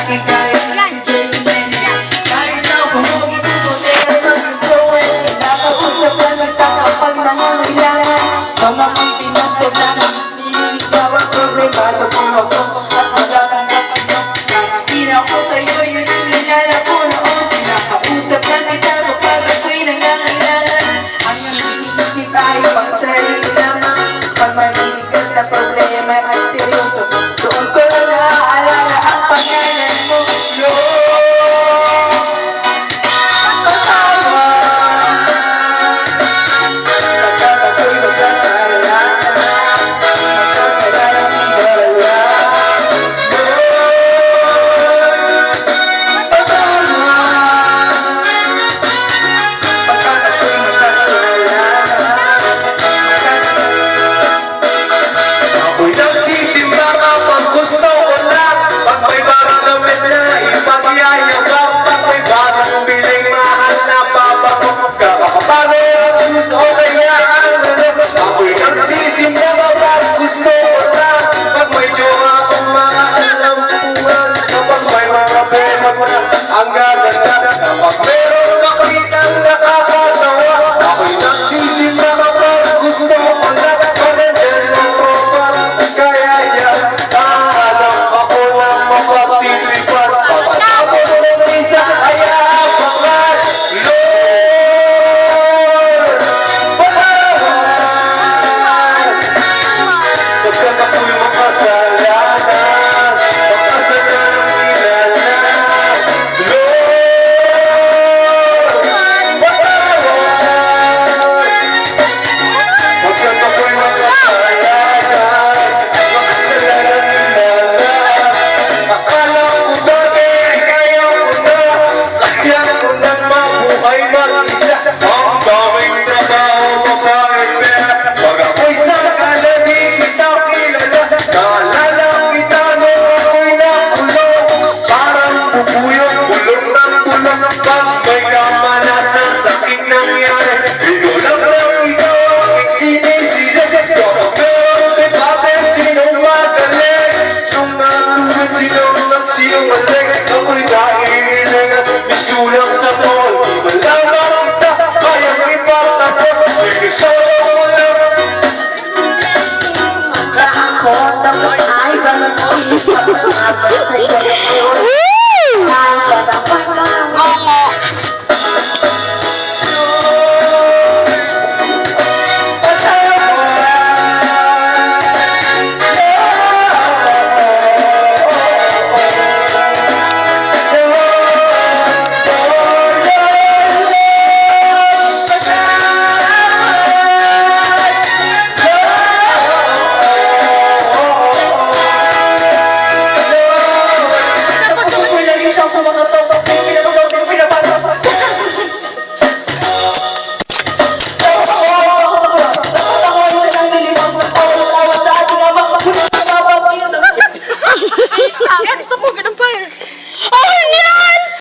aking kaya. Kahit na bumugi ko ko sa'yo mag-going. Nakausap na nagtatapag na nangailangan. Mga kong pinastos na naniligaw ang problemado ko ako. At magatanggap nyo. Nakakita ko sa'yo yun ang nilala ko noon. Nakausap na kita kapag ako'y nangangailangan. Ang nangyayari tayo pag sa'yo lamang. Pag maninigas na problema at seryoso, doon ko lang naaalala ang pangalan mo, Lord. Kasama pagkat ako'y magkasala, magkasala ng iwala, Lord. Kasama pagkat ako'y magkasala. Ako'y nagsisimba kapag gusto ko lang. Pag may bagong damit na ipagyayabang. Pag may bagong biling mahal na papago. Kakapapano ang gusto kaya ang ano. Ako'y nagsisimba kapag gusto ko lang. Pag may jowa akong mga alampuan. Kapag may mga bemat na ang gaganda. Kapag meron makitang nakakatawa. Ako'y nagsisimba kapag gusto ko lang. Pag nandyan ang tropa kaya yan, alam ako ng mapagtitipan. Pagkatapos ng minsan ay aabangan, Lord, patawad. Pagkat ako'y makasalanan, makasalanan ng kilala, Lord, patawad. Pagkat ako'y makasalanan, makasalanan nilala. Akala ko dati kaya ko na, kaya ko nang mabuhay mag-isa. Ang daming trabaho, maraming pera. Pag ako'y sakala di kita kilala, naalala kita nung ako'y nakulong. Parang bubuyog, bulog ng bulog. Pag may kamanasan, sakit nangyari. Binulang lang ikaw ang iksinisisa. Kapag meron si Papa, sinong magaling? Yung natulad, sinong nagsiwalay? Ako'y naiiling at bisulang sa tol. Malaman kita, kayang ipatapos. Sige, solo mo lang. Ako tapos ay balagin pagkakabot sa iyo. Ang sarap lang. Gusto mo